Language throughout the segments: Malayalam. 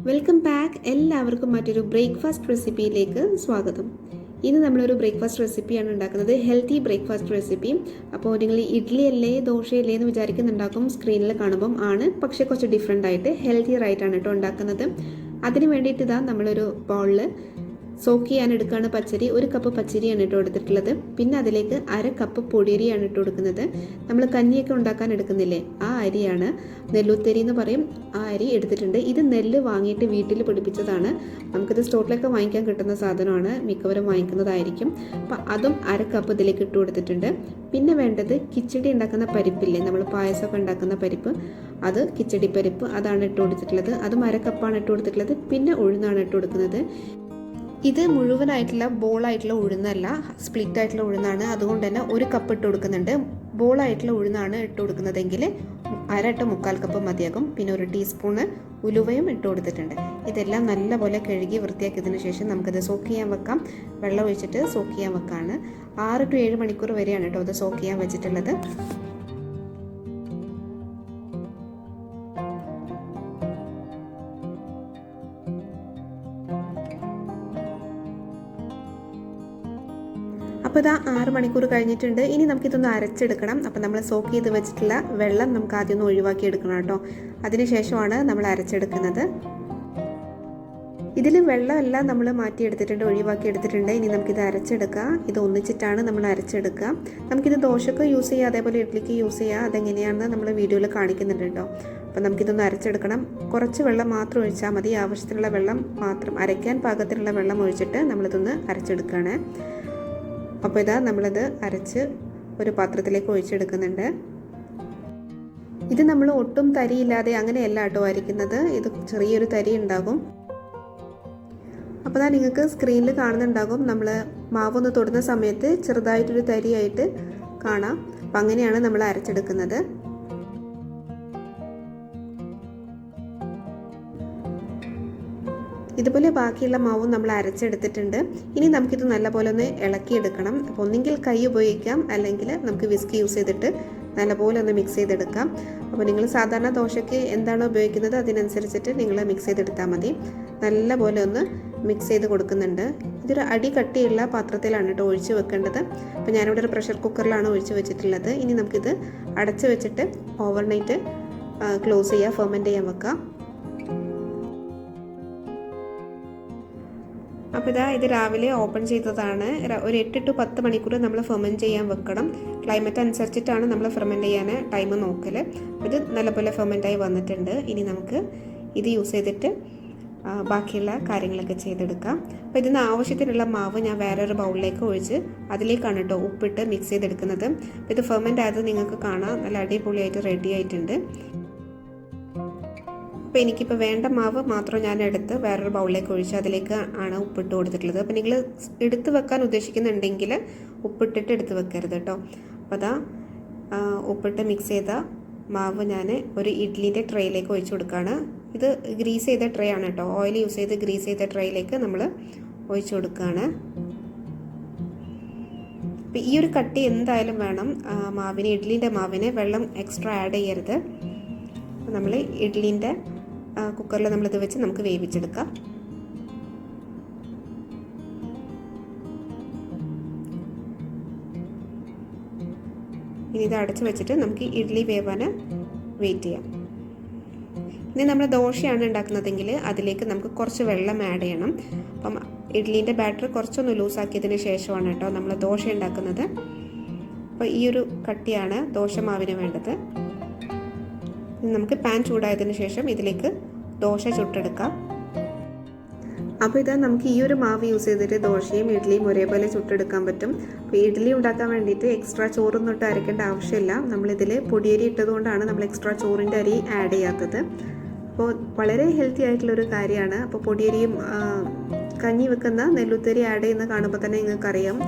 Welcome back. എല്ലാവർക്കും മറ്റൊരു ബ്രേക്ക്ഫാസ്റ്റ് റെസിപ്പിയിലേക്ക് സ്വാഗതം. ഇന്ന് നമ്മളൊരു ബ്രേക്ക്ഫാസ്റ്റ് റെസിപ്പിയാണ് ഉണ്ടാക്കുന്നത്, ഹെൽത്തി ബ്രേക്ക്ഫാസ്റ്റ് റെസിപ്പി. അപ്പോൾ നിങ്ങൾ ഇഡ്ഡലി അല്ലേ ദോശയല്ലേ എന്ന് വിചാരിക്കുന്നുണ്ടാക്കും സ്ക്രീനിൽ കാണുമ്പം ആണ്, പക്ഷേ കുറച്ച് ഡിഫറെൻ്റ് ആയിട്ട് ഹെൽത്തിയർ ആയിട്ടാണ് കേട്ടോ ഉണ്ടാക്കുന്നത്. അതിന് വേണ്ടിയിട്ട് ഇതാ നമ്മളൊരു ബൗളിൽ സോക്ക് ചെയ്യാൻ എടുക്കുകയാണ് പച്ചരി. 1 കപ്പ് പച്ചരിയാണ് ഇട്ട് കൊടുത്തിട്ടുള്ളത്. പിന്നെ അതിലേക്ക് 1/2 കപ്പ് പൊടിയരിയാണ് ഇട്ട് കൊടുക്കുന്നത്. നമ്മൾ കഞ്ഞിയൊക്കെ ഉണ്ടാക്കാൻ എടുക്കുന്നില്ലേ, ആ അരിയാണ്, നെല്ലുത്തരി എന്ന് പറയും, ആ അരി എടുത്തിട്ടുണ്ട്. ഇത് നെല്ല് വാങ്ങിയിട്ട് വീട്ടിൽ പിടിപ്പിച്ചതാണ്. നമുക്കിത് സ്റ്റോറിലൊക്കെ വാങ്ങിക്കാൻ കിട്ടുന്ന സാധനമാണ്, മിക്കവരും വാങ്ങിക്കുന്നതായിരിക്കും. അപ്പം അതും 1/2 കപ്പ് ഇതിലേക്ക് ഇട്ട് കൊടുത്തിട്ടുണ്ട്. പിന്നെ വേണ്ടത് കിച്ചടി ഉണ്ടാക്കുന്ന പരിപ്പില്ലേ, നമ്മൾ പായസമൊക്കെ ഉണ്ടാക്കുന്ന പരിപ്പ്, അത് കിച്ചടി പരിപ്പ്, അതാണ് ഇട്ട് കൊടുത്തിട്ടുള്ളത്. അതും 1/2 കപ്പാണ് ഇട്ട് കൊടുത്തിട്ടുള്ളത്. പിന്നെ ഉഴുന്നാണ് ഇട്ട് കൊടുക്കുന്നത്. ഇത് മുഴുവനായിട്ടുള്ള ബോളായിട്ടുള്ള ഉഴുന്നല്ല, സ്പ്ലിറ്റ് ആയിട്ടുള്ള ഉഴുന്നാണ്. അതുകൊണ്ട് തന്നെ 1 കപ്പ് ഇട്ട് കൊടുക്കുന്നുണ്ട്. ബോളായിട്ടുള്ള ഉഴുന്നാണ് ഇട്ട് കൊടുക്കുന്നതെങ്കിൽ 1/2 to 1/4 കപ്പ് മതിയാകും. പിന്നെ 1 ടീസ്പൂണ് ഉലുവയും ഇട്ട് കൊടുത്തിട്ടുണ്ട്. ഇതെല്ലാം നല്ലപോലെ കഴുകി വൃത്തിയാക്കിയതിന് ശേഷം നമുക്കത് സോക്ക് ചെയ്യാൻ വെക്കാം. വെള്ളം ഒഴിച്ചിട്ട് സോക്ക് ചെയ്യാൻ വെക്കാണ്. 6 to 7 മണിക്കൂർ വരെയാണ് കേട്ടോ അത് സോക്ക് ചെയ്യാൻ വെച്ചിട്ടുള്ളത്. അപ്പോൾ ഇതാ 6 മണിക്കൂർ കഴിഞ്ഞിട്ടുണ്ട്. ഇനി നമുക്കിതൊന്ന് അരച്ചെടുക്കണം. അപ്പോൾ നമ്മൾ സോക്ക് ചെയ്ത് വെച്ചിട്ടുള്ള വെള്ളം നമുക്ക് ആദ്യം ഒന്ന് ഒഴിവാക്കി എടുക്കണം കേട്ടോ. അതിനുശേഷമാണ് നമ്മൾ അരച്ചെടുക്കുന്നത്. ഇതിൽ വെള്ളമെല്ലാം നമ്മൾ മാറ്റിയെടുത്തിട്ടുണ്ട്, ഒഴിവാക്കി എടുത്തിട്ടുണ്ട്. ഇനി നമുക്കിത് അരച്ചെടുക്കാം. ഇത് ഒന്നിച്ചിട്ടാണ് നമ്മൾ അരച്ചെടുക്കുക. നമുക്കിത് ദോശക്ക് യൂസ് ചെയ്യുക, അതേപോലെ ഇഡ്ഡലിക്ക് യൂസ് ചെയ്യുക. അതെങ്ങനെയാണെന്ന് നമ്മൾ വീഡിയോയിൽ കാണിക്കുന്നുണ്ട് കേട്ടോ. അപ്പോൾ നമുക്കിതൊന്ന് അരച്ചെടുക്കണം. കുറച്ച് വെള്ളം മാത്രം ഒഴിച്ചാൽ മതി, ആവശ്യത്തിനുള്ള വെള്ളം മാത്രം, അരയ്ക്കാൻ പാകത്തിനുള്ള വെള്ളം ഒഴിച്ചിട്ട് നമ്മളിതൊന്ന് അരച്ചെടുക്കുകയാണ്. അപ്പോൾ ഇതാ നമ്മളത് അരച്ച് ഒരു പാത്രത്തിലേക്ക് ഒഴിച്ചെടുക്കുന്നുണ്ട്. ഇത് നമ്മൾ ഒട്ടും തരിയില്ലാതെ അങ്ങനെയല്ല കേട്ടോ അരയ്ക്കുന്നത്, ഇത് ചെറിയൊരു തരി ഉണ്ടാകും. അപ്പോൾ നിങ്ങൾക്ക് സ്ക്രീനിൽ കാണുന്നുണ്ടാകും, നമ്മൾ മാവൊന്ന് തൊടുന്ന സമയത്ത് ചെറുതായിട്ടൊരു തരിയായിട്ട് കാണാം. അപ്പം അങ്ങനെയാണ് നമ്മൾ അരച്ചെടുക്കുന്നത്. ഇതുപോലെ ബാക്കിയുള്ള മാവും നമ്മൾ അരച്ചെടുത്തിട്ടുണ്ട്. ഇനി നമുക്കിത് നല്ലപോലെ ഒന്ന് ഇളക്കിയെടുക്കണം. അപ്പോൾ ഒന്നെങ്കിൽ കൈ ഉപയോഗിക്കാം, അല്ലെങ്കിൽ നമുക്ക് വിസ്ക് യൂസ് ചെയ്തിട്ട് നല്ലപോലെ ഒന്ന് മിക്സ് ചെയ്തെടുക്കാം. അപ്പോൾ നിങ്ങൾ സാധാരണ ദോശയ്ക്ക് എന്താണോ ഉപയോഗിക്കുന്നത് അതിനനുസരിച്ചിട്ട് നിങ്ങൾ മിക്സ് ചെയ്തെടുത്താൽ മതി. നല്ലപോലെ ഒന്ന് മിക്സ് ചെയ്ത് കൊടുക്കുന്നുണ്ട്. ഇതൊരു അടി കട്ടിയുള്ള പാത്രത്തിലാണ് കേട്ടോ ഒഴിച്ച് വെക്കേണ്ടത്. അപ്പോൾ ഞാനിവിടെ ഒരു പ്രഷർ കുക്കറിലാണ് ഒഴിച്ച് വെച്ചിട്ടുള്ളത്. ഇനി നമുക്കിത് അടച്ച് വെച്ചിട്ട് ഓവർനൈറ്റ് ക്ലോസ് ചെയ്യുക, ഫെർമെൻറ്റ് ചെയ്യാൻ വെക്കാം. അപ്പോൾ ഇതാ ഇത് രാവിലെ ഓപ്പൺ ചെയ്തതാണ്. ഒരു 8 to 10 മണിക്കൂർ നമ്മൾ ഫെർമെൻറ്റ് ചെയ്യാൻ വെക്കണം. ക്ലൈമറ്റ് അനുസരിച്ചിട്ടാണ് നമ്മൾ ഫെർമെൻറ്റ് ചെയ്യാൻ ടൈം നോക്കൽ. ഇത് നല്ലപോലെ ഫെർമെൻറ്റായി വന്നിട്ടുണ്ട്. ഇനി നമുക്ക് ഇത് യൂസ് ചെയ്തിട്ട് ബാക്കിയുള്ള കാര്യങ്ങളൊക്കെ ചെയ്തെടുക്കാം. അപ്പോൾ ഇതിന് ആവശ്യത്തിനുള്ള മാവ് ഞാൻ വേറൊരു ബൗളിലേക്ക് ഒഴിച്ച് അതിലേക്കാണ് കേട്ടോ ഉപ്പിട്ട് മിക്സ് ചെയ്തെടുക്കുന്നത്. അപ്പോൾ ഇത് ഫെർമെൻറ്റ് ആയത് നിങ്ങൾക്ക് കാണാം, നല്ല അടിപൊളിയായിട്ട് റെഡി ആയിട്ടുണ്ട്. അപ്പോൾ എനിക്കിപ്പോൾ വേണ്ട മാവ് മാത്രം ഞാൻ എടുത്ത് വേറൊരു ബൗളിലേക്ക് ഒഴിച്ച് അതിലേക്ക് ആണ് ഉപ്പിട്ട് കൊടുത്തിട്ടുള്ളത്. അപ്പോൾ നിങ്ങൾ എടുത്ത് വെക്കാൻ ഉദ്ദേശിക്കുന്നുണ്ടെങ്കിൽ ഉപ്പിട്ടിട്ട് എടുത്ത് വെക്കരുത് കേട്ടോ. അപ്പോൾ അതാ ഉപ്പിട്ട് മിക്സ് ചെയ്ത മാവ് ഞാൻ ഒരു ഇഡ്ഡലിൻ്റെ ട്രേയിലേക്ക് ഒഴിച്ച് കൊടുക്കുകയാണ്. ഇത് ഗ്രീസ് ചെയ്ത ട്രേ ആണ് കേട്ടോ, ഓയിൽ യൂസ് ചെയ്ത് ഗ്രീസ് ചെയ്ത ട്രേയിലേക്ക് നമ്മൾ ഒഴിച്ച് കൊടുക്കുകയാണ്. അപ്പോൾ ഈ ഒരു കട്ടി എന്തായാലും വേണം മാവിന്, ഇഡ്ഡലിൻ്റെ മാവിന് വെള്ളം എക്സ്ട്രാ ആഡ് ചെയ്യരുത്. നമ്മൾ ഇഡ്ഡലിൻ്റെ കുക്കറിൽ നമ്മളിത് വെച്ച് നമുക്ക് വേവിച്ചെടുക്കാം. ഇനി ഇത് അടച്ച് വെച്ചിട്ട് നമുക്ക് ഇഡ്ഡലി വേവാൻ വെയിറ്റ് ചെയ്യാം. ഇനി നമ്മൾ ദോശയാണ് ഉണ്ടാക്കുന്നതെങ്കിൽ അതിലേക്ക് നമുക്ക് കുറച്ച് വെള്ളം ആഡ് ചെയ്യണം. അപ്പം ഇഡ്ഡലിൻ്റെ ബാറ്റർ കുറച്ചൊന്ന് ലൂസാക്കിയതിന് ശേഷമാണ് കേട്ടോ നമ്മൾ ദോശ ഉണ്ടാക്കുന്നത്. അപ്പോൾ ഈ ഒരു കട്ടിയാണ് ദോശ മാവിന് വേണ്ടത്. നമുക്ക് പാൻ ചൂടായതിനു ശേഷം ഇതിലേക്ക് ദോശ ചുട്ടെടുക്കാം. അപ്പോൾ ഇതാ നമുക്ക് ഈ ഒരു മാവ് യൂസ് ചെയ്തിട്ട് ദോശയും ഇഡ്ഡലിയും ഒരേപോലെ ചുട്ടെടുക്കാൻ പറ്റും. അപ്പോൾ ഇഡ്ഡലി ഉണ്ടാക്കാൻ വേണ്ടിയിട്ട് എക്സ്ട്രാ ചോറൊന്നും ഇട്ട് അരയ്ക്കേണ്ട ആവശ്യമില്ല. നമ്മളിതിൽ പൊടിയരി ഇട്ടതുകൊണ്ടാണ് നമ്മൾ എക്സ്ട്രാ ചോറിൻ്റെ അരി ആഡ് ചെയ്യാത്തത്. അപ്പോൾ വളരെ ഹെൽത്തി ആയിട്ടുള്ളൊരു കാര്യമാണ്. അപ്പോൾ പൊടിയരിയും കഞ്ഞി വെക്കുന്ന നെല്ലുത്തരി ആഡ് ചെയ്യുന്ന കാണുമ്പോൾ തന്നെ നിങ്ങൾക്കറിയാം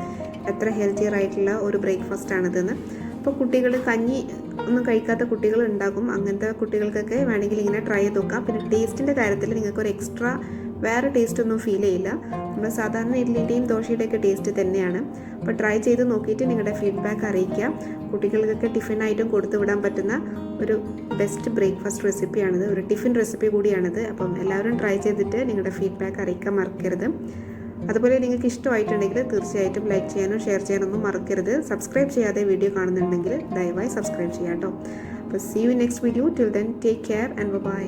എത്ര ഹെൽത്തിയർ ആയിട്ടുള്ള ഒരു ബ്രേക്ക്ഫാസ്റ്റ് ആണിതെന്ന്. അപ്പോൾ കുട്ടികൾ കഞ്ഞി ഒന്നും കഴിക്കാത്ത കുട്ടികൾ ഉണ്ടാകും. അങ്ങനത്തെ കുട്ടികൾക്കൊക്കെ വേണമെങ്കിൽ ഇങ്ങനെ ട്രൈ ചെയ്ത് നോക്കാം. പിന്നെ ടേസ്റ്റിൻ്റെ കാര്യത്തിൽ നിങ്ങൾക്കൊരു എക്സ്ട്രാ വേറെ ടേസ്റ്റ് ഒന്നും ഫീൽ ചെയ്യില്ല. നമ്മൾ സാധാരണ ഇഡ്ഡലിൻ്റെയും ദോശയുടെയൊക്കെ ടേസ്റ്റ് തന്നെയാണ്. അപ്പോൾ ട്രൈ ചെയ്ത് നോക്കിയിട്ട് നിങ്ങളുടെ ഫീഡ്ബാക്ക് അറിയിക്കുക. കുട്ടികൾക്കൊക്കെ ടിഫിനായിട്ടും കൊടുത്തു വിടാൻ പറ്റുന്ന ഒരു ബെസ്റ്റ് ബ്രേക്ക്ഫാസ്റ്റ് റെസിപ്പിയാണിത്, ഒരു ടിഫിൻ റെസിപ്പി കൂടിയാണിത്. അപ്പം എല്ലാവരും ട്രൈ ചെയ്തിട്ട് നിങ്ങളുടെ ഫീഡ്ബാക്ക് അറിയിക്കാൻ മറക്കരുത്. അതുപോലെ നിങ്ങൾക്ക് ഇഷ്ടമായിട്ടുണ്ടെങ്കിൽ തീർച്ചയായിട്ടും ലൈക്ക് ചെയ്യാനും ഷെയർ ചെയ്യാനൊന്നും മറക്കരുത്. സബ്സ്ക്രൈബ് ചെയ്യാതെ വീഡിയോ കാണുന്നുണ്ടെങ്കിൽ ദയവായി സബ്സ്ക്രൈബ് ചെയ്യാം കേട്ടോ. അപ്പോൾ see you next video. Till then take care and by.